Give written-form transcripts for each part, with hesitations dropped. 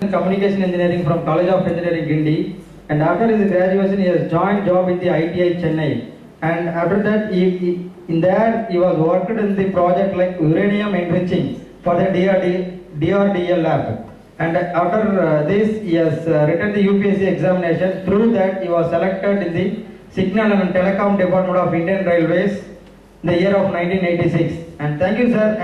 Communication Engineering from College of Engineering, Guindy. And after his graduation, he has joined job in the ITI Chennai. And after that, in there he was worked in the project like uranium enriching for the DRDL lab. And after this, he has written the UPSC examination. Through that, he was selected in the Signal and Telecom Department of Indian Railways in the year of 1986. And thank you, sir.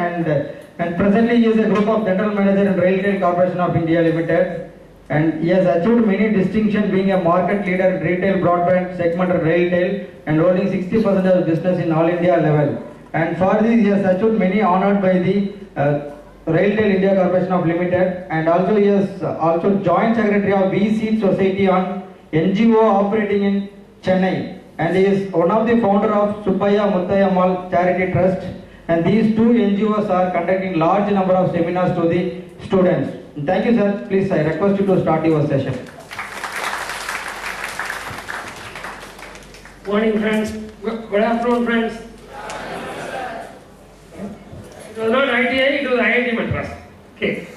And presently, he is a group of general manager in Railtel Corporation of India Limited. And he has achieved many distinctions, being a market leader in retail broadband segment of Railtel and holding 60% of business in all India level. And for this, he has achieved many honored by the Railtel India Corporation of Limited, and also he is also joint secretary of VC Society on NGO operating in Chennai, and he is one of the founder of Subbaya Muttayammal Charity Trust. And these two NGOs are conducting large number of seminars to the students. Thank you, sir. Please, I request you to start your session. Morning, friends. Good afternoon, friends. It was not ITI, it was IIT Madras. Okay.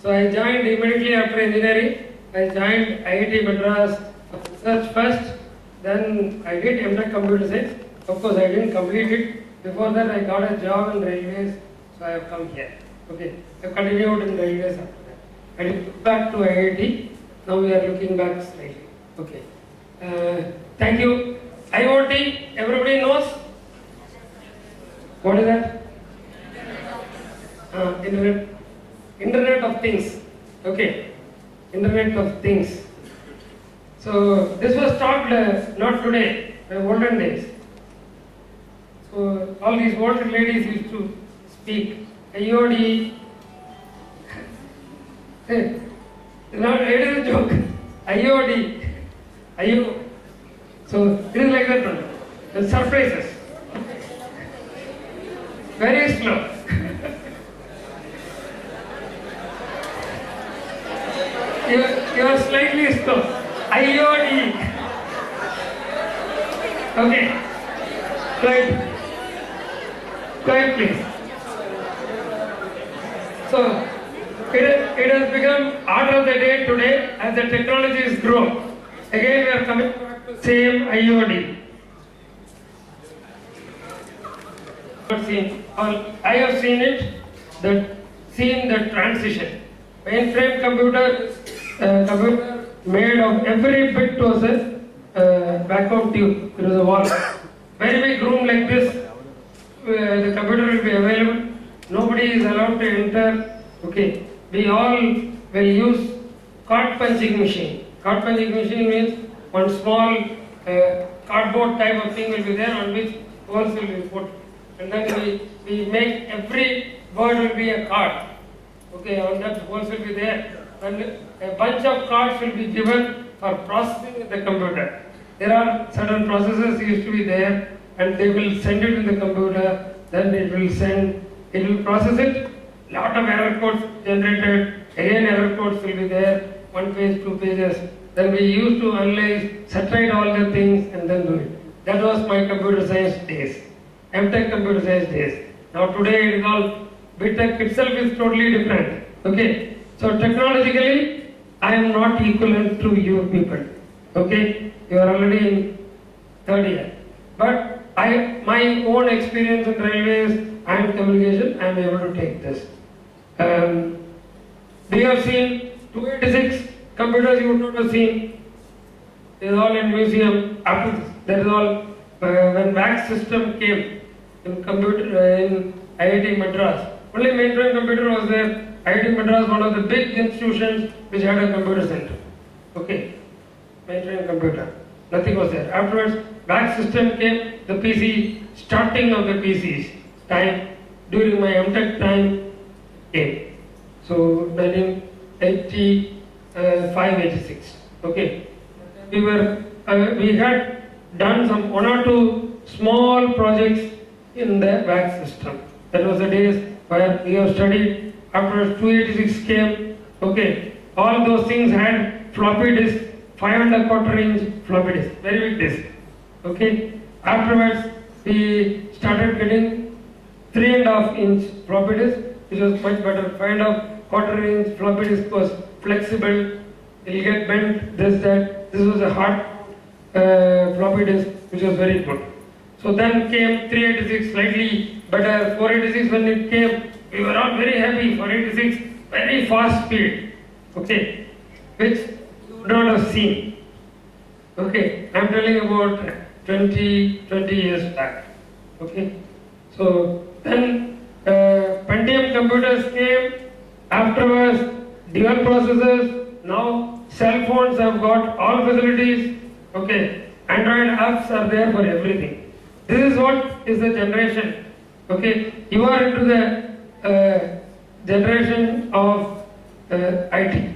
So I joined immediately after engineering. I joined IIT Madras research first. Then I did MTech Computer Science. Of course, I didn't complete it. Before that, I got a job in railways, so I have come here. Okay. I continued in railways after that. I looked back to IIT. Now we are looking back slightly. Okay. Thank you. IoT, everybody knows? What is that? Internet of Things. Okay. Internet of Things. So this was taught not today, olden days. So all these old ladies used to speak IoT. It is a joke. IoT. So it is like that one. The surprises. Very slow. You are slightly slow. IoT. Okay. Quiet please. So it has become order of the day today as the technologies grow. Again we are coming back to same IoT. I have seen it, seen the transition. Mainframe computer made of every bit was a vacuum tube. There was a wall. Very big room like this, the computer will be available. Nobody is allowed to enter. Okay. We all will use card punching machine. Card punching machine means one small cardboard type of thing will be there on which holes will be put. And then we make every word will be a card. Okay, on that holes will be there. And a bunch of cards will be given for processing in the computer. There are certain processes used to be there, and they will send it in the computer. Then it will process it. Lot of error codes generated. Again, error codes will be there. 1 page, 2 pages. Then we used to analyze, subtract all the things, and then do it. That was my computer science days. MTech computer science days. Now today it is all BTech itself is totally different. Okay. So technologically, I am not equivalent to you people. Okay. You are already in third year. But my own experience in railways and communication, I am able to take this. We have seen 286 computers you would not have seen. It is all in museum. After this, that is all when VAX system came in computer in IIT Madras. Only mainframe computer was there. IIT Madras, one of the big institutions which had a computer center. Okay, mainframe computer. Nothing was there. Afterwards, VAX system came. The PC, starting of the PCs time during my MTech time came. So 1985-86. Okay, we had done some 1 or 2 small projects in the VAX system. That was the days where we have studied. After 286 came, okay, all those things had floppy disk, 5.25 inch floppy disk, very big disk. Okay, afterwards we started getting 3.5 inch floppy disk, which was much better. 5.25 inch floppy disk was flexible, it'll get bent, this, that. This was a hard floppy disk, which was very good. So then came 386, slightly better. 486, when it came, we were all very happy. 486, very fast speed, okay, which you would not have seen. Okay, I'm telling about 20 years back. Okay, so then Pentium computers came. Afterwards, dual processors. Now cell phones have got all facilities. Okay, Android apps are there for everything. This is what is the generation. Okay, you are into the generation of IT.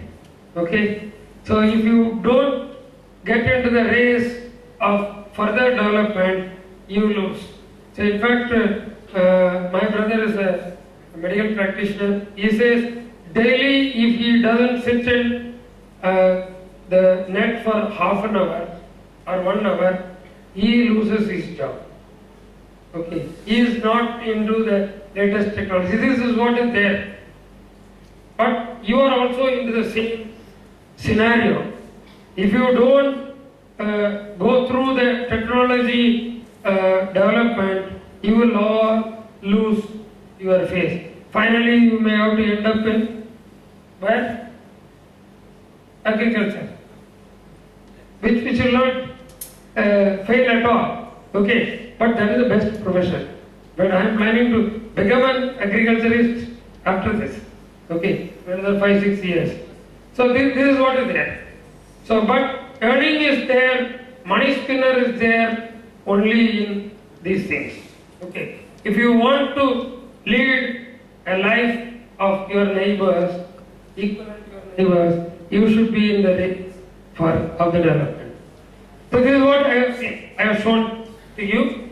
Okay, so if you don't get into the race of further development, you lose. So in fact, my brother is a medical practitioner. He says daily if he doesn't sit in the net for half an hour or 1 hour, he loses his job. Okay, he is not into the latest technology. This is what is there. But you are also into the same scenario. If you don't go through the technology development, you will all lose your face. Finally, you may have to end up in where? Agriculture, which will not fail at all. Okay, but that is the best profession. But I am planning to become an agriculturist after this. Okay, another 5-6 years. So this is what is there. So, but earning is there, money spinner is there only in these things. Okay, if you want to lead a life of your neighbors, equivalent to your neighbors, you should be in the race of the development. So this is what I have seen. I have shown to you.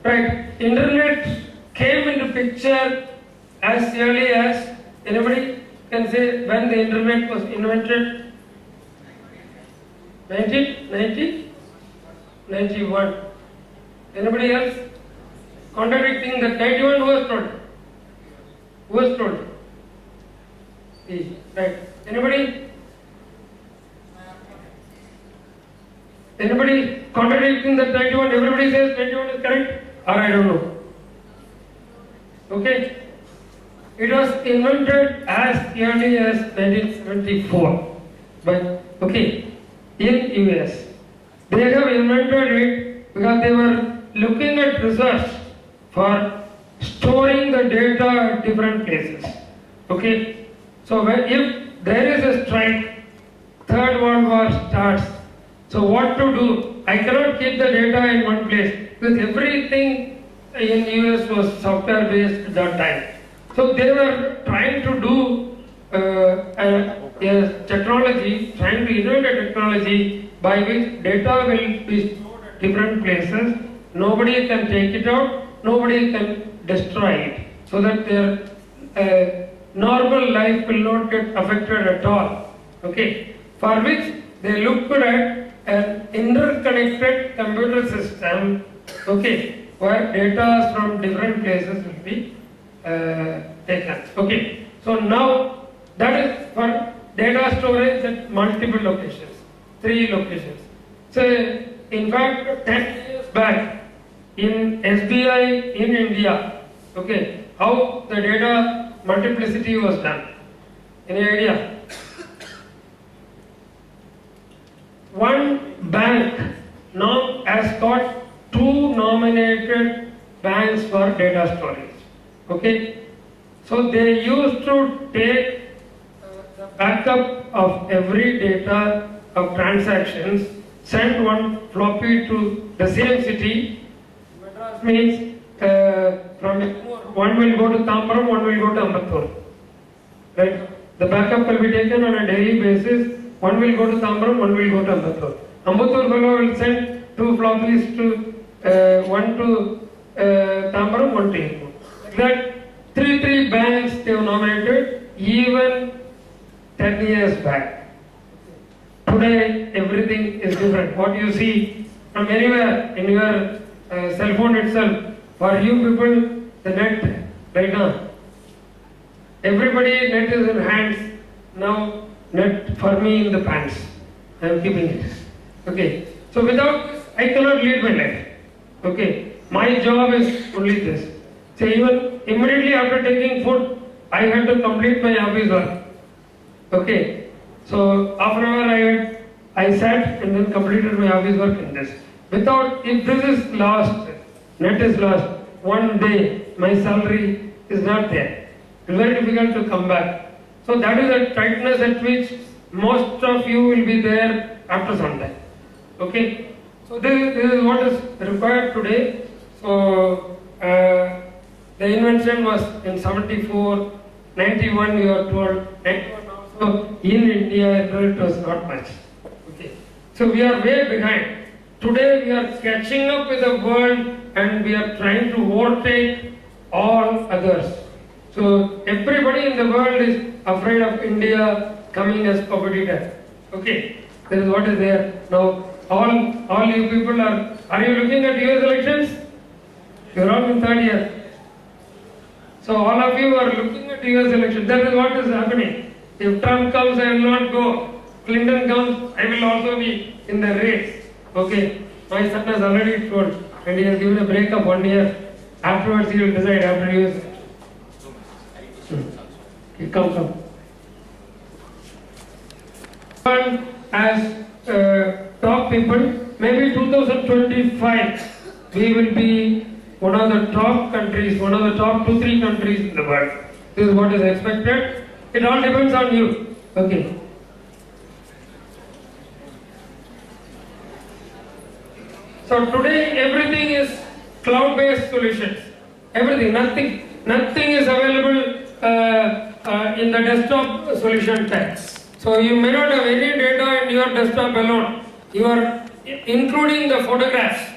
Right, internet came into picture as early as, anybody can say when the internet was invented? 1990? 91. Anybody else? Contradicting that 91 was told. Who was told? Right. Anybody? Anybody contradicting that 91? Everybody says 91 is correct? Or I don't know. Okay. It was invented as early as 1974. But okay, in US. They have invented it because they were looking at research for storing the data at different places. Okay. So if there is a strike, Third World War starts. So what to do? I cannot keep the data in one place because everything in US was software based at that time. So they were trying to do a technology, trying to invent a technology by which data will be stored at different places. Nobody can take it out, nobody can destroy it, so that their normal life will not get affected at all. Okay, for which they looked at an interconnected computer system. Okay, where data from different places will be taken. Okay, so now that is for data storage at multiple locations, 3 locations. So in fact 10 years back in SBI in India, okay, how the data multiplicity was done. Any idea? One bank now has got 2 nominated banks for data storage. Okay, so they used to take the backup of every data of transactions, send one floppy to the same city. Madras means from one will go to Tambaram, one will go to Ambattur. Right? The backup will be taken on a daily basis. One will go to Tambaram, one will go to Ambattur. Ambattur fellow will send 2 floppies to one to Tambaram, one to Irkut. That 3 banks they have nominated even 10 years back. Today everything is different. What you see from anywhere in your cell phone itself, for you people the net right now. Everybody net is in hands. Now net for me in the pants. I am keeping it. Okay. So without this, I cannot lead my life. Okay. My job is only this. So even immediately after taking food, I had to complete my office work. Okay. So half an hour I sat and then completed my office work in this. Without, if this is lost, net is lost, one day my salary is not there. It's very difficult to come back. So that is a tightness at which most of you will be there after some time. Okay. So this is what is required today. So the invention was in 74, 91 you are told, 91 also in India it was not much. Okay. So we are way behind. Today we are catching up with the world and we are trying to overtake all others. So everybody in the world is afraid of India coming as competitor. Okay, that is what is there. Now all you people are you looking at US elections? You are all in third year. So all of you are looking at US elections. That is what is happening. If Trump comes, I will not go. Clinton comes, I will also be in the race. Okay, my son has already told and he has given a break of 1 year. Afterwards he will decide after US. Come. As top people, maybe 2025 we will be one of the top countries, one of the top 2-3 countries in the world. This is what is expected. It all depends on you. Okay. So today everything is cloud-based solutions. Everything, nothing is available in the desktop solution type. So you may not have any data in your desktop alone. You are including the photographs,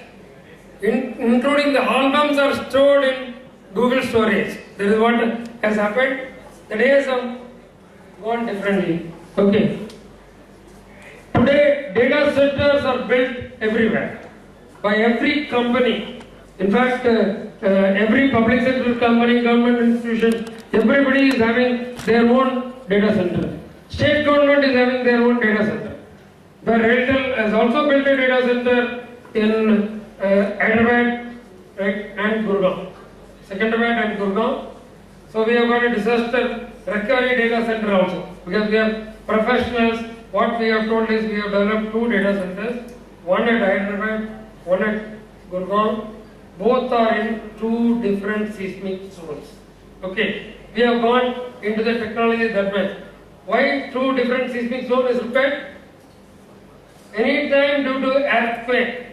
including the albums are stored in Google storage. That is what has happened. The days have gone differently. Okay. Today data centers are built everywhere by every company. In fact, every public sector company, government institution, everybody is having their own data center. State government is having their own data center. Where RailTel has also built a data center in Hyderabad, right, and Gurgaon. Secunderabad and Gurgaon. So we have got a disaster recovery data center also. Because we have professionals, what we have told is we have developed 2 data centers. One at Hyderabad, one at Gurgaon. Both are in 2 different seismic zones. Okay, we have gone into the technology that much. Why 2 different seismic zones is required? Anytime due to earthquake,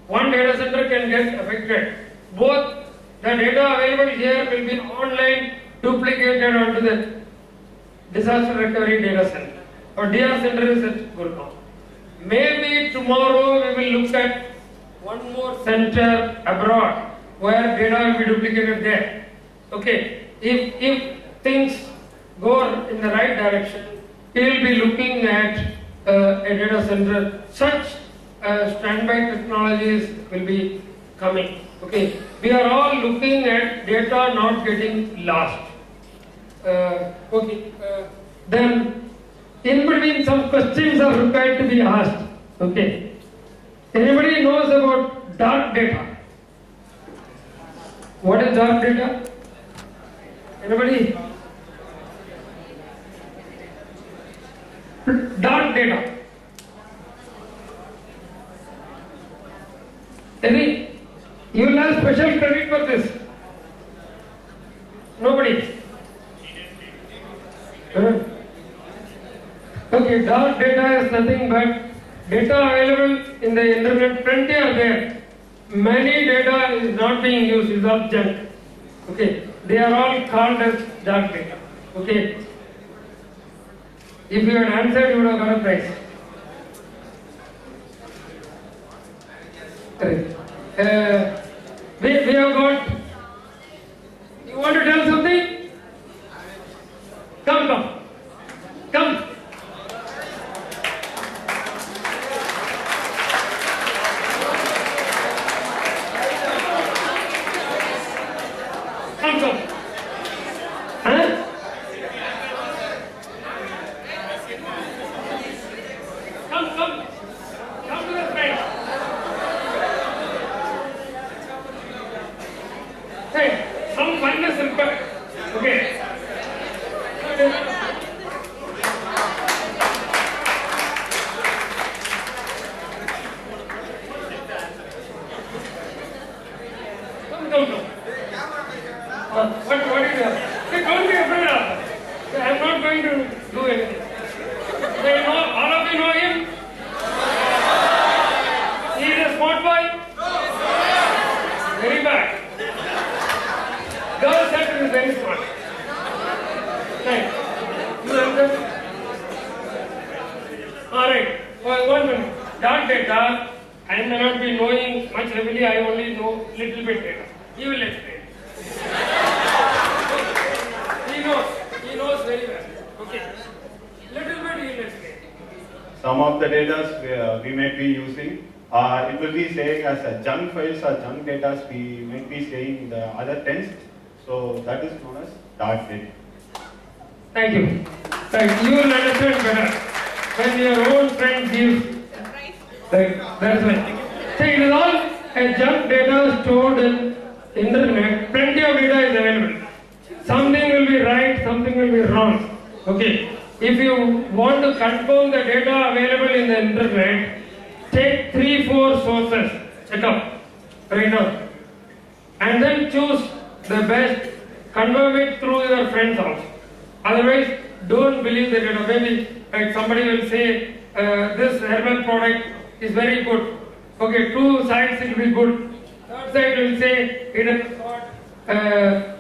one data center can get affected. Both the data available here will be online duplicated onto the disaster recovery data center or DR center is at Gurgaon. Maybe tomorrow we will look at one more center abroad where data will be duplicated there. Okay, if things go in the right direction, we will be looking at a data center. Such standby technologies will be coming. Okay, we are all looking at data not getting lost. Then in between some questions are required to be asked. Okay, anybody knows about dark data? What is dark data? Anybody? Dark data. You will have special credit for this. Nobody. Okay, dark data is nothing but data available in the internet. Plenty are there. Many data is not being used. Is all junk. Okay, they are all called as dark data. Okay. If you had answered, you would have got a prize. Correct. We have got. You want to tell something? Come. Alright, one minute. Dark data, I may not be knowing much heavily, I only know little bit data. He will explain. He knows very well. Okay. Little bit he will explain. Some of the data we might be using, it will be saying as a junk files or junk data we might be saying the other tense. So that is known as dark data. Thank you. Right, you will understand better when your own friend gives. Right, that's right. So it is all a junk data stored in internet. Plenty of data is available. Something will be right, something will be wrong. Okay. If you want to confirm the data available in the internet, take 3-4 sources, check up right now, and then choose the best, confirm it through your friends also. Otherwise, don't believe the data. Maybe like somebody will say this herbal product is very good. Okay, 2 sides it will be good. Third side will say it has got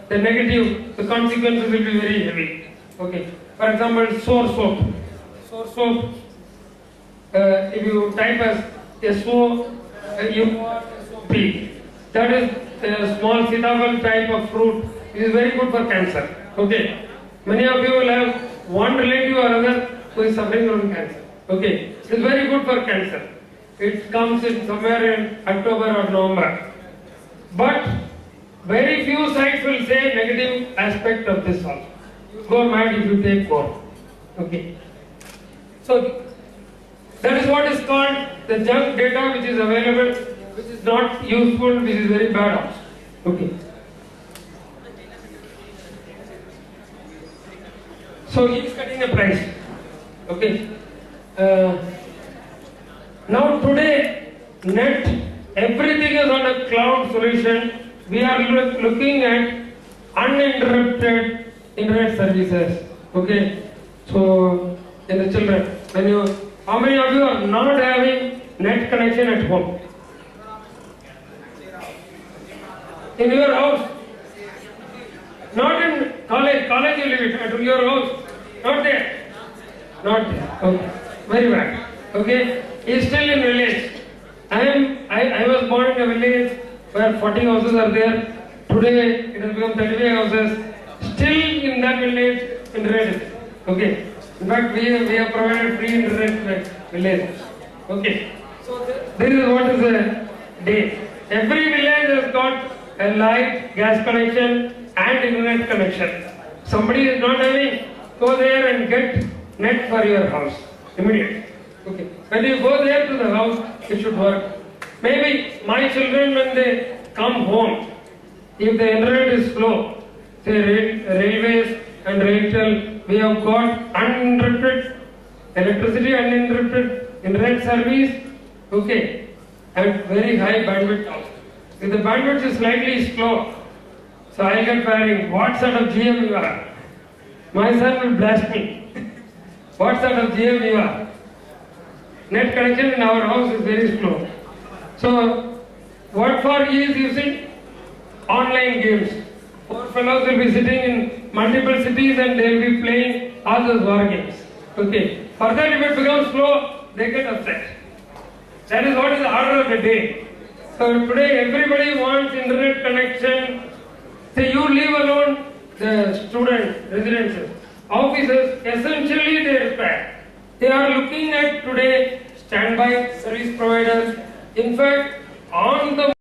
the negative, the consequences will be very heavy. Okay. For example, sour soap. Sour soap, if you type as S-O-U-R-S-O-P, that is a small sitable type of fruit. It is very good for cancer. Okay. Many of you will have one relative or other who is suffering from cancer. Okay. It is very good for cancer. It comes in somewhere in October or November. But very few sites will say negative aspect of this also. Go mad if you take more. Okay. So that is what is called the junk data which is available, which is not useful, which is very bad also. Okay. So he is cutting a price. Okay. Now today, net, everything is on a cloud solution. We are looking at uninterrupted internet services. Okay. So, in the children, how many of you are not having net connection at home? In your house? Not in college. College you leave it. At your house? Not there. Not there. Okay. Very bad. Okay. He is still in village. I was born in a village where 40 houses are there. Today it has become 35 houses. Still in that village, internet is there. Okay. In fact, we have provided free internet in that village. Okay. So this is what is a day. Every village has got a light, gas connection and internet connection. Somebody is not having, go there and get net for your house immediately. Okay. When you go there to the house, it should work. Maybe my children, when they come home, if the internet is slow, say railways and Railtel, we have got uninterrupted electricity, uninterrupted internet service, okay, and very high bandwidth also. If the bandwidth is slightly slow, so I'll get firing, what sort of GM you are? My son will blast me. What sort of GM you are? Net connection in our house is very slow. So, what for he is using? Online games. Four fellows will be sitting in multiple cities and they will be playing all those war games. Okay. For that, if it becomes slow, they get upset. That is what is the order of the day. So today everybody wants internet connection. Say you leave alone the student residences. Offices, essentially they require. They are looking at today standby service providers. In fact, on the